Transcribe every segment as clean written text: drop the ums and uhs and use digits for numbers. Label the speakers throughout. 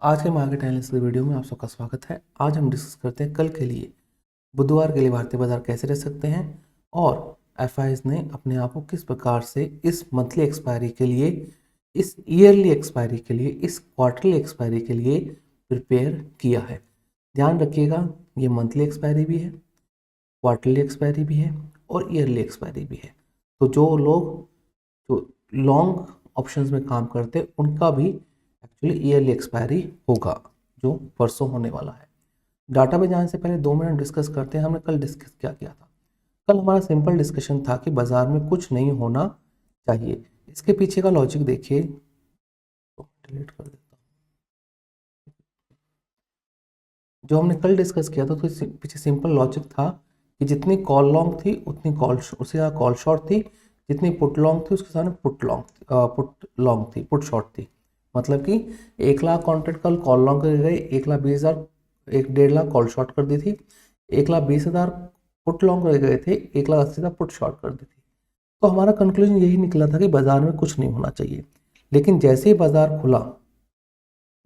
Speaker 1: आज के market analysis video में आप सबका स्वागत है। आज हम डिस्कस करते हैं कल के लिए, बुधवार के लिए भारतीय बाजार कैसे रह सकते हैं और एफआईज ने अपने आप को किस प्रकार से इस मंथली एक्सपायरी के लिए, इस ईयरली एक्सपायरी के लिए, इस क्वार्टरली एक्सपायरी के लिए प्रिपेयर किया है। ध्यान रखिएगा, ये मंथली एक्सपायरी भी है, क्वार्टरली एक्सपायरी भी है और ईयरली एक्सपायरी भी है। तो जो लोग जो लॉन्ग ऑप्शंस में काम करते हैं उनका भी एक्चुअली ईयरली एक्सपायरी होगा, जो परसों होने वाला है। डाटा पे जाने से पहले 2 मिनट डिस्कस करते हैं। हमने कल डिस्कस क्या किया था? कल हमारा सिंपल डिस्कशन था कि बाजार में कुछ नहीं होना चाहिए। इसके पीछे का लॉजिक देखिए, तो डिलीट कर देता हूँ। जो हमने कल डिस्कस किया था तो इसके पीछे सिंपल लॉजिक था कि जितनी कॉल लॉन्ग थी उतनी कॉल, उससे ज़्यादा कॉल शॉर्ट थी, जितनी पुट लॉन्ग थी उसके सामने पुट लॉन्ग थी, पुट शॉर्ट थी। मतलब कि 1,00,000 कॉन्ट्रैक्ट कल कॉल लॉन्ग कर गए, 1,20,000, 1,50,000 कॉल शॉर्ट कर दी थी, 1,20,000 पुट लॉन्ग कर गए थे, 1,80,000 पुट शॉर्ट कर दी थी। तो हमारा कंक्लूजन यही निकला था कि बाजार में कुछ नहीं होना चाहिए। लेकिन जैसे ही बाजार खुला,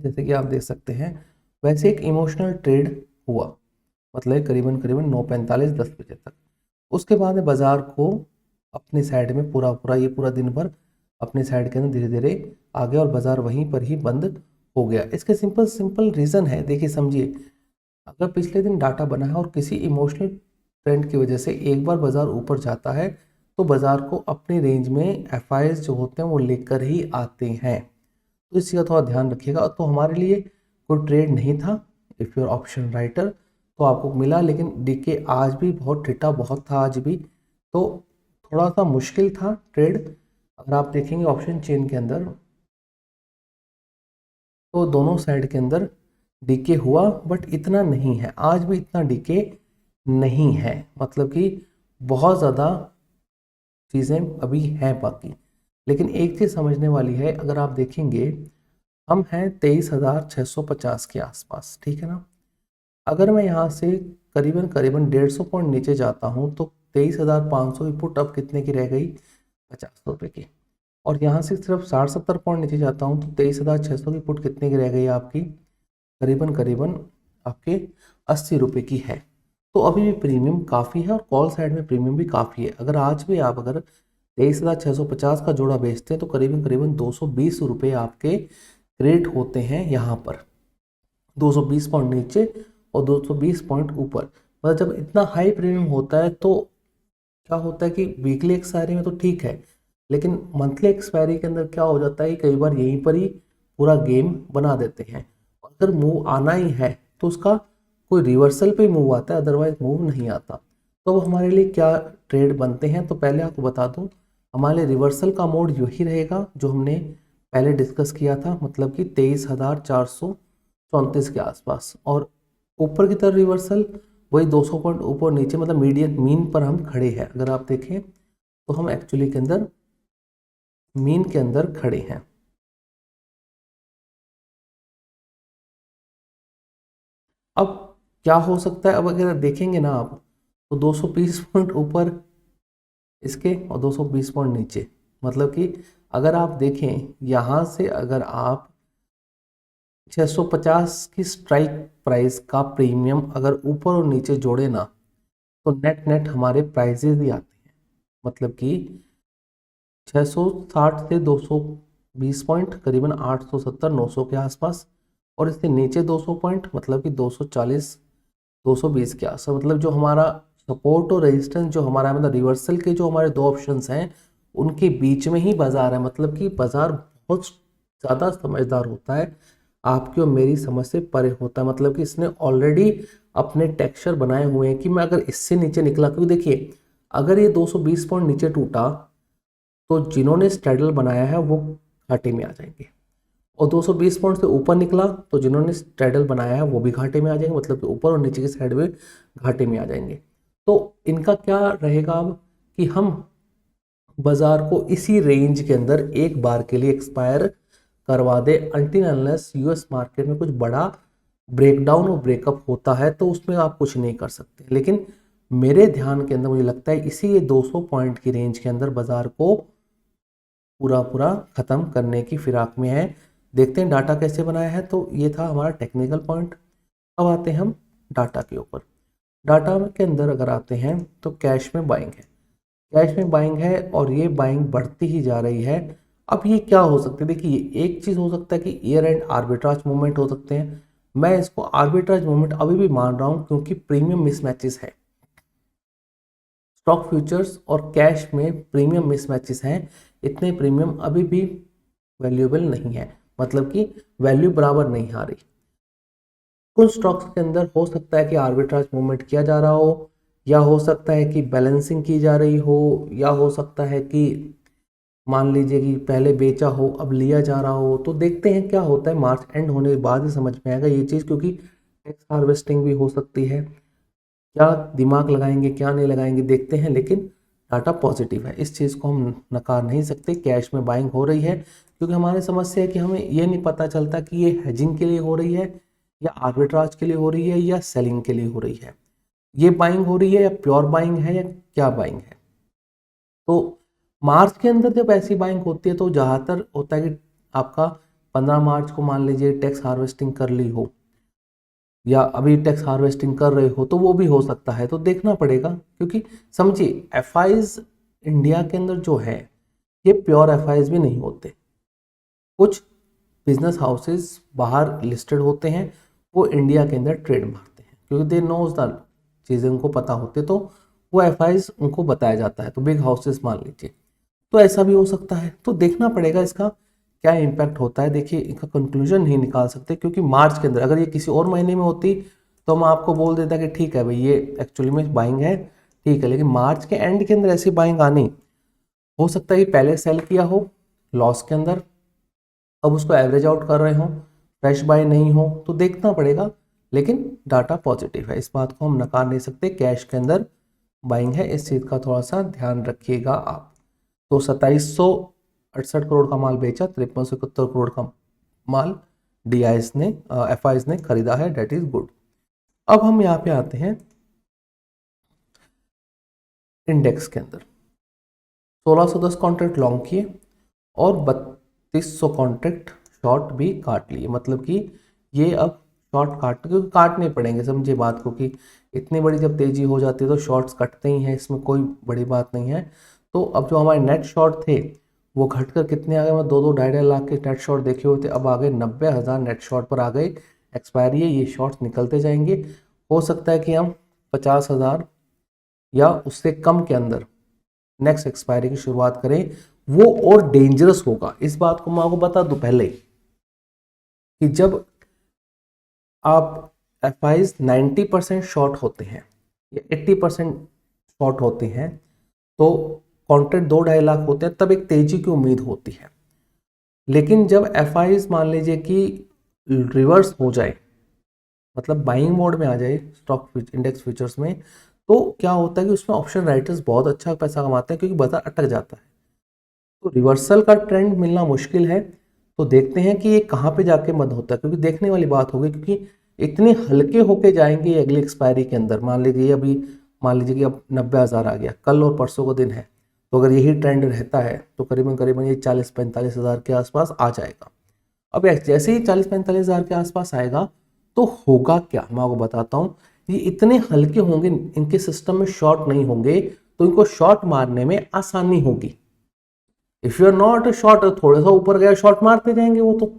Speaker 1: जैसे कि आप देख सकते हैं, वैसे एक इमोशनल ट्रेड हुआ, मतलब करीबन करीबन 9:45 10 बजे तक। उसके बाद बाजार को अपनी साइड में पूरा दिन भर अपनी साइड के अंदर धीरे धीरे आ गया और बाजार वहीं पर ही बंद हो गया। इसके सिंपल सिंपल रीज़न है, देखिए समझिए। अगर पिछले दिन डाटा बना है और किसी इमोशनल ट्रेंड की वजह से एक बार बाजार ऊपर जाता है तो बाजार को अपनी रेंज में एफआईएस जो होते हैं वो लेकर ही आते हैं। तो इस चीज़ का थोड़ा ध्यान रखिएगा। तो हमारे लिए कोई ट्रेड नहीं था। इफ़ यूर ऑप्शन राइटर तो आपको मिला, लेकिन डीके आज भी बहुत ठिठा बहुत था आज भी, तो थोड़ा सा मुश्किल था ट्रेड। अगर आप देखेंगे ऑप्शन चेन के अंदर तो दोनों साइड के अंदर डीके हुआ, बट इतना नहीं है, आज भी इतना डीके नहीं है। मतलब कि बहुत ज़्यादा चीज़ें अभी हैं बाकी। लेकिन एक चीज़ समझने वाली है, अगर आप देखेंगे हम हैं 23,650 के आसपास, ठीक है ना। अगर मैं यहाँ से करीबन करीबन 150 पॉइंट नीचे जाता हूँ तो 23,500 की पुट अब कितने की रह गई? 50 रुपये की। और यहाँ से सिर्फ 60-70 पॉइंट नीचे जाता हूँ तो 23,600 की पुट कितने की रह गई आपकी? करीबन करीबन आपके 80 रुपये की है। तो अभी भी प्रीमियम काफ़ी है और कॉल साइड में प्रीमियम भी काफ़ी है। अगर आज भी आप अगर 23,650 का जोड़ा बेचते हैं तो करीबन करीबन 220 रुपये आपके क्रेडिट होते हैं यहाँ पर, 220 पॉइंट नीचे और 220 पॉइंट ऊपर। मतलब जब इतना हाई प्रीमियम होता है तो क्या होता है कि वीकली एक्सपायरी में तो ठीक है, लेकिन मंथली एक्सपायरी के अंदर क्या हो जाता है कि कई बार यहीं पर ही पूरा गेम बना देते हैं। अगर मूव आना ही है तो उसका कोई रिवर्सल पे मूव आता है, अदरवाइज मूव नहीं आता। तो वो हमारे लिए क्या ट्रेड बनते हैं, तो पहले आपको बता दूं, हमारे लिए रिवर्सल का मोड यही रहेगा जो हमने पहले डिस्कस किया था, मतलब कि 23,434 के आसपास। और ऊपर की तरफ रिवर्सल वही 200 पॉइंट ऊपर नीचे, मतलब मीडियन मीन पर हम खड़े हैं। अगर आप देखें तो हम एक्चुअली के अंदर मीन के अंदर खड़े हैं। अब क्या हो सकता है, अब अगर देखेंगे ना आप तो 220 पॉइंट ऊपर इसके और 220 पॉइंट नीचे, मतलब कि अगर आप देखें यहाँ से अगर आप 650 की स्ट्राइक प्राइस का प्रीमियम अगर ऊपर और नीचे जोड़े ना तो नेट नेट हमारे प्राइजेज ही आते हैं। मतलब कि 660 से 220 पॉइंट करीबन 870 900 के आसपास, और इससे नीचे 200 पॉइंट मतलब कि 240 220 के आसपास। मतलब जो हमारा सपोर्ट और रेजिस्टेंस जो हमारा, मतलब रिवर्सल के जो हमारे दो ऑप्शंस हैं उनके बीच में ही बाजार है। मतलब कि बाजार बहुत ज़्यादा समझदार होता है, आपकी और मेरी समझ से परे होता है। मतलब कि इसने ऑलरेडी अपने टेक्सचर बनाए हुए हैं कि मैं अगर इससे नीचे निकला, क्योंकि देखिए अगर ये 220 पॉइंट नीचे टूटा तो जिन्होंने स्ट्रैडल बनाया है वो घाटे में आ जाएंगे, और 220 पॉइंट से ऊपर निकला तो जिन्होंने स्ट्रैडल बनाया है वो भी घाटे में आ जाएंगे। मतलब कि ऊपर और नीचे की साइड में घाटे में आ जाएंगे। तो इनका क्या रहेगा अब कि हम बाजार को इसी रेंज के अंदर एक बार के लिए एक्सपायर करवा दे, अनटिल अनलेस यूएस मार्केट में कुछ बड़ा ब्रेकडाउन और ब्रेकअप होता है तो उसमें आप कुछ नहीं कर सकते। लेकिन मेरे ध्यान के अंदर मुझे लगता है इसी ये 200 पॉइंट की रेंज के अंदर बाजार को पूरा पूरा ख़त्म करने की फिराक में है। देखते हैं डाटा कैसे बनाया है। तो ये था हमारा टेक्निकल पॉइंट। अब आते हैं हम डाटा के ऊपर। डाटा के अंदर अगर आते हैं तो कैश में बाइंग है, कैश में बाइंग है और ये बाइंग बढ़ती ही जा रही है। अब ये क्या हो सकता है, देखिए एक चीज़ हो सकता है कि ईयर एंड आर्बिट्राज मूवमेंट हो सकते हैं। मैं इसको आर्बिट्राज मूवमेंट अभी भी मान रहा हूँ क्योंकि प्रीमियम मिसमैचेस है। स्टॉक फ्यूचर्स और कैश में प्रीमियम मिसमैचेस हैं। इतने प्रीमियम अभी भी वैल्यूएबल नहीं है, मतलब कि वैल्यू बराबर नहीं आ रही। कुछ स्टॉक्स के अंदर हो सकता है कि आर्बिट्राज मूवमेंट किया जा रहा हो, या हो सकता है कि बैलेंसिंग की जा रही हो, या हो सकता है कि मान लीजिए कि पहले बेचा हो अब लिया जा रहा हो। तो देखते हैं क्या होता है, मार्च एंड होने के बाद ही समझ में आएगा ये चीज़, क्योंकि टैक्स हार्वेस्टिंग भी हो सकती है। क्या दिमाग लगाएंगे क्या नहीं लगाएंगे देखते हैं, लेकिन डाटा पॉजिटिव है, इस चीज़ को हम नकार नहीं सकते। कैश में बाइंग हो रही है क्योंकि हमारी समस्या है कि हमें ये नहीं पता चलता कि ये हेजिंग के लिए हो रही है या आर्बिट्राज के लिए हो रही है या सेलिंग के लिए हो रही है। ये बाइंग हो रही है या प्योर बाइंग है या क्या बाइंग है। तो मार्च के अंदर जब ऐसी बाइंग होती है तो ज़्यादातर होता है कि आपका 15 मार्च को मान लीजिए टैक्स हार्वेस्टिंग कर ली हो या अभी टैक्स हार्वेस्टिंग कर रहे हो, तो वो भी हो सकता है। तो देखना पड़ेगा, क्योंकि समझिए एफआईज इंडिया के अंदर जो है ये प्योर एफआईज भी नहीं होते। कुछ बिजनेस हाउसेस बाहर लिस्टेड होते हैं, वो इंडिया के अंदर ट्रेड मारते हैं क्योंकि दे नोज द चीज़ें उनको पता होते, तो वो एफआईज उनको बताया जाता है। तो बिग हाउसेस मान लीजिए, तो ऐसा भी हो सकता है। तो देखना पड़ेगा इसका क्या इम्पैक्ट होता है। देखिए इनका कंक्लूजन नहीं निकाल सकते क्योंकि मार्च के अंदर अगर ये किसी और महीने में होती तो मैं आपको बोल देता कि ठीक है भाई ये एक्चुअली में बाइंग है, ठीक है। लेकिन मार्च के एंड के अंदर ऐसी बाइंग आनी, हो सकता है कि पहले सेल किया हो लॉस के अंदर, अब उसको एवरेज आउट कर रहे हो, फ्रेश बाय नहीं हो, तो देखना पड़ेगा। लेकिन डाटा पॉजिटिव है, इस बात को हम नकार नहीं सकते। कैश के अंदर बाइंग है, इस चीज़ का थोड़ा सा ध्यान रखिएगा आप। तो 2768 करोड़ का माल बेचा, 5371 करोड़ का माल डीआईएस ने एफआईज ने खरीदा है, डेट इज गुड। अब हम यहाँ पे आते हैं इंडेक्स के अंदर। 1610 कॉन्ट्रैक्ट लॉन्ग किए और 3200 कॉन्ट्रैक्ट शॉर्ट भी काट लिए, मतलब कि ये अब शॉर्ट क्योंकि काटने पड़ेंगे, समझिए बात को कि इतनी बड़ी जब तेजी हो जाती है तो शॉर्ट्स कटते ही हैं, इसमें कोई बड़ी बात नहीं है। तो अब जो हमारे नेट शॉर्ट थे वो घटकर कितने आ गए, मैं 2-2 ढाई लाख के नेट शॉर्ट देखे हुए थे, अब आ गए 90,000 नेट शॉर्ट पर आ गए। एक्सपायरी है, ये शॉर्ट्स निकलते जाएंगे। हो सकता है कि हम 50,000 या उससे कम के अंदर नेक्स्ट एक्सपायरी की शुरुआत करें, वो और डेंजरस होगा। इस बात को मैं आपको बता दूं पहले कि जब आप एफआईज 90% शॉर्ट होते हैं या 80% शॉर्ट होते हैं, तो कॉन्ट्रैक्ट 2-2.5 लाख होते हैं, तब एक तेजी की उम्मीद होती है। लेकिन जब एफआईज मान लीजिए कि रिवर्स हो जाए, मतलब बाइंग मोड में आ जाए स्टॉक इंडेक्स फ्यूचर्स में, तो क्या होता है कि उसमें ऑप्शन राइटर्स बहुत अच्छा पैसा कमाते हैं क्योंकि बाजार अटक जाता है। तो रिवर्सल का ट्रेंड मिलना मुश्किल है। तो देखते हैं कि ये कहाँ पे जाके बंद होता है, क्योंकि देखने वाली बात होगी, क्योंकि इतने हल्के होके जाएंगे ये अगली एक्सपायरी के अंदर। मान लीजिए अभी मान लीजिए कि अब 90,000 आ गया, कल और परसों का दिन है, तो अगर यही ट्रेंड रहता है तो करीबन करीबन ये 40-45 हज़ार के आसपास आ जाएगा। अब जैसे ही 40-45 हज़ार के आसपास आएगा तो होगा क्या, मैं आपको बताता हूँ। ये इतने हल्के होंगे, इनके सिस्टम में शॉर्ट नहीं होंगे, तो इनको शॉर्ट मारने में आसानी होगी। If you are not short, थोड़ा सा ऊपर गया शॉर्ट मारते जाएंगे वो। तो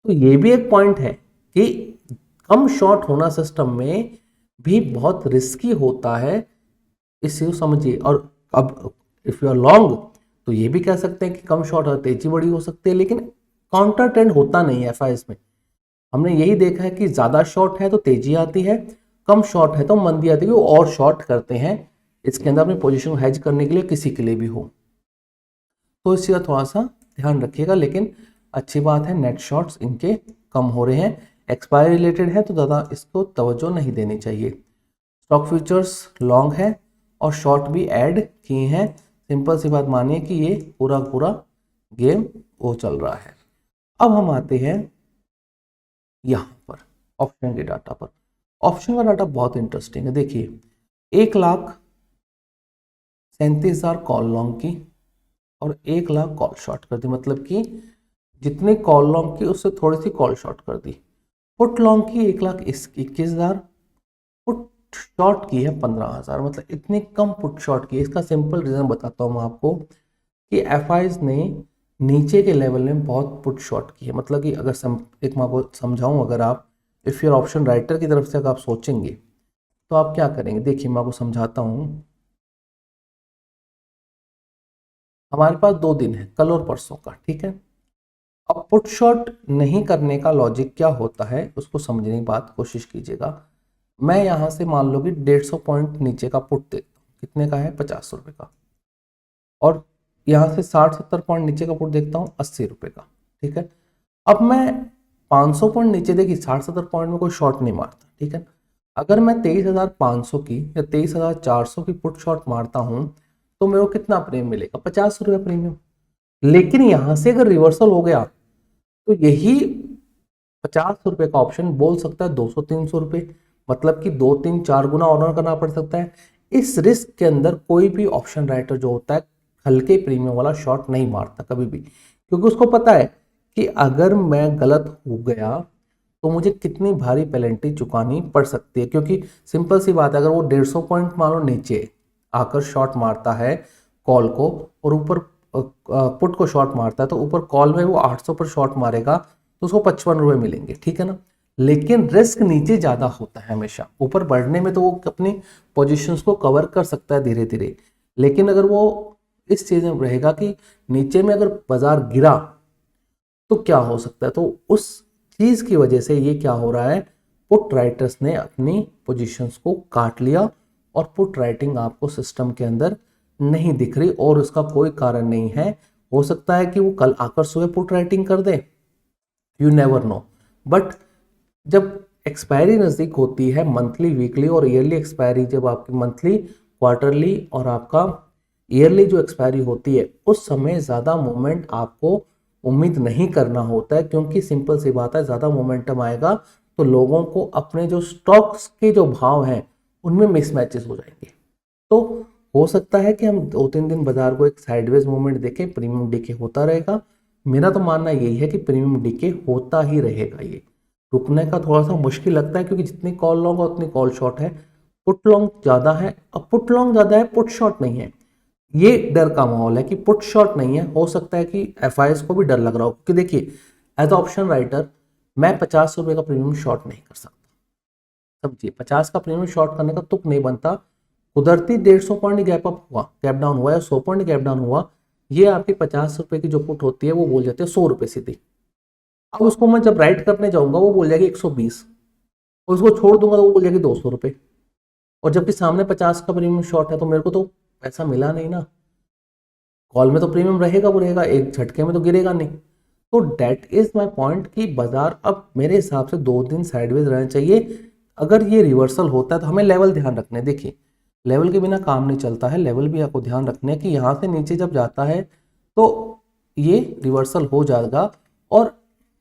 Speaker 1: ये भी एक पॉइंट है कि कम शॉर्ट होना सिस्टम में भी बहुत रिस्की होता है, इस चीज को समझिए। और अब इफ यू आर लॉन्ग तो ये भी कह सकते हैं कि कम शॉर्ट और तेजी बड़ी हो सकती है, लेकिन काउंटर ट्रेंड होता नहीं है एफआईएस में। हमने यही देखा है कि ज्यादा शॉर्ट है तो तेजी आती है, कम शॉर्ट है तो मंदी आती है, वो और शॉर्ट करते हैं इसके अंदर अपनी पोजीशन को हेज करने के लिए, किसी के लिए भी हो। तो इस चीज़ का थोड़ा सा ध्यान रखिएगा। लेकिन अच्छी बात है नेट शॉर्ट्स इनके कम हो रहे हैं, एक्सपायरी रिलेटेड है तो ज़्यादा इसको तवज्जो नहीं देनी चाहिए। स्टॉक फ्यूचर्स लॉन्ग है और शॉर्ट भी ऐड किए हैं। सिंपल सी बात मानिए कि ये पूरा पूरा गेम वो चल रहा है। अब हम आते हैं यहाँ पर ऑप्शन के डाटा पर। ऑप्शन का डाटा बहुत इंटरेस्टिंग है। देखिए 1,37,000 कॉल लॉन्ग की और 1 लाख कॉल शॉर्ट कर दी, मतलब कि जितनी कॉल लॉन्ग की उससे थोड़ी सी कॉल शॉर्ट कर दी। पुट लॉन्ग की 1,21,000, पुट शॉर्ट की है 15,000, मतलब इतनी कम पुट शॉर्ट की है। इसका सिंपल रीज़न बताता हूँ मैं आपको कि एफआईज ने नीचे के लेवल में बहुत पुट शॉर्ट की है। मतलब कि अगर एक मैं आपको समझाऊँ, अगर आप इफ़ योर ऑप्शन राइटर की तरफ से अगर आप सोचेंगे तो आप क्या करेंगे, देखिए मैं आपको समझाता हूँ। हमारे पास 2 दिन है, कल और परसों का, ठीक है। अब पुट शॉर्ट नहीं करने का लॉजिक क्या होता है उसको समझने की बात कोशिश कीजिएगा। मैं यहाँ से मान लो कि 150 पॉइंट नीचे का पुट देता हूँ, कितने का है, 50 रुपये का। और यहाँ से 60-70 पॉइंट नीचे का पुट देखता हूँ, 80 रुपये का, ठीक है। अब मैं 500 पॉइंट नीचे, देखिए 60-70 पॉइंट में कोई शॉर्ट नहीं मारता, ठीक है। अगर मैं 23,500 की या 23,400 की पुट शॉर्ट मारता हूँ तो मेरे को कितना प्रीमियम मिलेगा, 50 रुपये प्रीमियम। लेकिन यहाँ से अगर रिवर्सल हो गया तो यही 50 रुपये का ऑप्शन बोल सकता है 200-300 रुपये, मतलब कि 2-3-4 गुना ऑनर करना पड़ सकता है। इस रिस्क के अंदर कोई भी ऑप्शन राइटर जो होता है हल्के प्रीमियम वाला शॉर्ट नहीं मारता कभी भी, क्योंकि उसको पता है कि अगर मैं गलत हो गया तो मुझे कितनी भारी पेनल्टी चुकानी पड़ सकती है। क्योंकि सिंपल सी बात है, अगर वो 150 पॉइंट मान लो नीचे आकर शॉर्ट मारता है कॉल को और ऊपर पुट को शॉर्ट मारता है, तो ऊपर कॉल में वो 800 पर शॉर्ट मारेगा तो उसको 55 रुपये मिलेंगे, ठीक है ना। लेकिन रिस्क नीचे ज़्यादा होता है हमेशा, ऊपर बढ़ने में तो वो अपनी पोजीशंस को कवर कर सकता है धीरे धीरे। लेकिन अगर वो इस चीज़ में रहेगा कि नीचे में अगर बाजार गिरा तो क्या हो सकता है, तो उस चीज़ की वजह से ये क्या हो रहा है, पुट राइटर्स ने अपनी पोजीशंस को काट लिया और पुट राइटिंग आपको सिस्टम के अंदर नहीं दिख रही, और उसका कोई कारण नहीं है। हो सकता है कि वो कल आकर सुबह पुट राइटिंग कर दे, यू नेवर नो। बट जब एक्सपायरी नज़दीक होती है, मंथली, वीकली और ईयरली एक्सपायरी, जब आपकी मंथली, क्वार्टरली और आपका ईयरली जो एक्सपायरी होती है, उस समय ज़्यादा मूवमेंट आपको उम्मीद नहीं करना होता है। क्योंकि सिंपल सी बात है, ज़्यादा मोमेंटम आएगा तो लोगों को अपने जो स्टॉक्स के जो भाव हैं उनमें मिसमैचेस हो जाएंगे। तो हो सकता है कि हम 2-3 दिन बाजार को एक साइडवेज मूवमेंट देखें, प्रीमियम डीके होता रहेगा। मेरा तो मानना यही है कि प्रीमियम डीके होता ही रहेगा, ये रुकने का थोड़ा सा मुश्किल लगता है, क्योंकि जितनी कॉल लॉन्ग और उतनी कॉल शॉर्ट है। पुट लॉन्ग ज़्यादा है, अब पुट लॉन्ग ज़्यादा है, पुट शॉर्ट नहीं है। ये डर का माहौल है कि पुट शॉर्ट नहीं है। हो सकता है कि एफआईएस को भी डर लग रहा हो, क्योंकि देखिए एज ऑप्शन राइटर मैं 50 रुपये का प्रीमियम शॉर्ट नहीं कर सकता। समझिए, 50 का प्रीमियम शॉर्ट करने का तुक नहीं बनता। कुदरती 150 पॉइंट गैप अप हुआ, गैप डाउन हुआ, या 100 पॉइंट गैप डाउन हुआ, ये आपकी 50 रुपये की जो पुट होती है वो बोल जाती है 100 रुपये सीधी। अब उसको मैं जब राइट करने जाऊंगा वो बोल जाएगी 120, और उसको छोड़ दूंगा तो वो बोल जाएगी 200 रुपये। और जबकि सामने 50 का प्रीमियम शॉर्ट है तो मेरे को तो पैसा मिला नहीं ना। कॉल में तो प्रीमियम रहेगा, वो रहेगा, एक झटके में तो गिरेगा नहीं। तो डेट इज माय पॉइंट कि बाजार अब मेरे हिसाब से 2 दिन साइडवेज रहना चाहिए। अगर ये रिवर्सल होता है तो हमें लेवल ध्यान रखने, देखिए लेवल के बिना काम नहीं चलता है। लेवल भी आपको ध्यान रखने हैं कि यहाँ से नीचे जब जाता है तो ये रिवर्सल हो जाएगा। और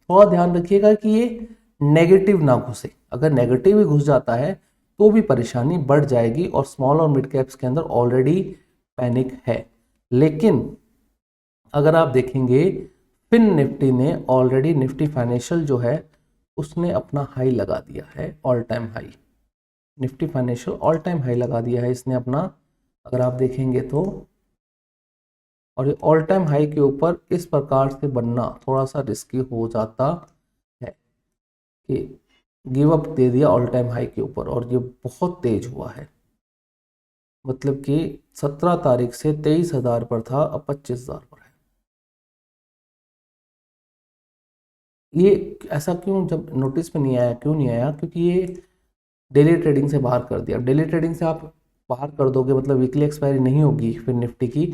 Speaker 1: थोड़ा ध्यान रखिएगा कि ये नेगेटिव ना घुसे, अगर नेगेटिव ही घुस जाता है तो भी परेशानी बढ़ जाएगी, और स्मॉल और मिड कैप्स के अंदर ऑलरेडी पैनिक है। लेकिन अगर आप देखेंगे, फिन निफ्टी ने ऑलरेडी, निफ्टी फाइनेंशियल जो है उसने अपना हाई लगा दिया है, all time high. Nifty financial all time high लगा दिया है इसने अपना, अगर आप देखेंगे तो। और ये ऑल टाइम हाई के ऊपर इस प्रकार से बनना थोड़ा सा रिस्की हो जाता है कि गिव अप दे दिया ऑल टाइम हाई के ऊपर, और ये बहुत तेज हुआ है। मतलब कि 17 तारीख से 23,000 पर था, अब 25,000 पर है। ये ऐसा क्यों, जब नोटिस में नहीं आया, क्यों नहीं आया, क्योंकि ये डेली ट्रेडिंग से बाहर कर दिया। डेली ट्रेडिंग से आप बाहर कर दोगे, मतलब वीकली एक्सपायरी नहीं होगी फिर निफ्टी की,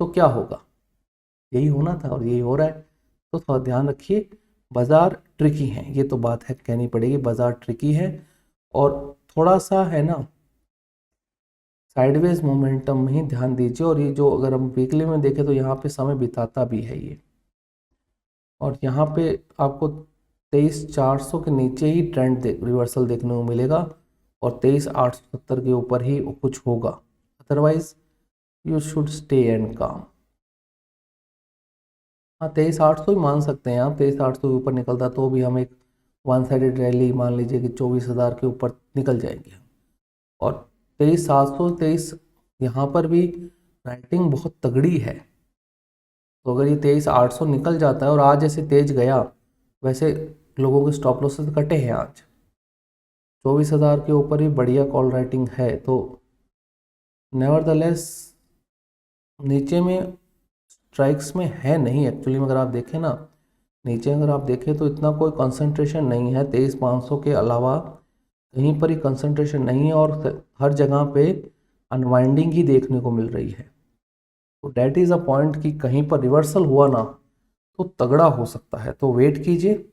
Speaker 1: तो क्या होगा, यही होना था और यही हो रहा है। तो थोड़ा ध्यान रखिए, बाजार ट्रिकी है, ये तो बात है, कहनी पड़ेगी, बाजार ट्रिकी है। और थोड़ा सा है ना, साइडवेज मोमेंटम में ही ध्यान दीजिए। और ये जो अगर हम वीकली में देखें तो यहाँ पे समय बिताता भी है ये, और यहाँ पे आपको 23,400 के नीचे ही ट्रेंड रिवर्सल देखने को मिलेगा, और 23,870 के ऊपर ही कुछ होगा। Otherwise you should stay and काम। हाँ 23,800 ही मान सकते हैं आप, 23,800 के ऊपर निकलता तो भी हम एक वन साइडेड रैली मान लीजिए कि 24,000 के ऊपर निकल जाएंगे। और 23,700, 23 यहाँ पर भी राइटिंग बहुत तगड़ी है। तो अगर ये 23,800 निकल जाता है और आज ऐसे तेज गया, वैसे लोगों के स्टॉप लॉसेस कटे हैं आज, 24,000 के ऊपर भी बढ़िया कॉल राइटिंग है। तो नेवरदलेस नीचे में स्ट्राइक्स में है नहीं एक्चुअली में, अगर आप देखें ना नीचे अगर आप देखें तो इतना कोई कंसंट्रेशन नहीं है, 23,500 के अलावा कहीं पर ही कंसंट्रेशन नहीं है और हर जगह पे अनवाइंडिंग ही देखने को मिल रही है। तो डैट इज़ अ पॉइंट कि कहीं पर रिवर्सल हुआ ना तो तगड़ा हो सकता है। तो वेट कीजिए,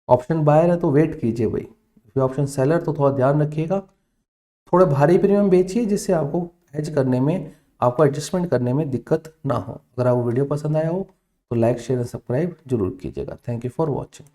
Speaker 1: ऑप्शन बायर है तो वेट कीजिए भाई। फिर ऑप्शन सेलर तो थोड़ा ध्यान रखिएगा, थोड़े भारी प्रीमियम बेचिए जिससे आपको हेज करने में, आपको एडजस्टमेंट करने में दिक्कत ना हो। अगर आपको वीडियो पसंद आया हो तो लाइक शेयर एंड सब्सक्राइब जरूर कीजिएगा। Thank you for watching.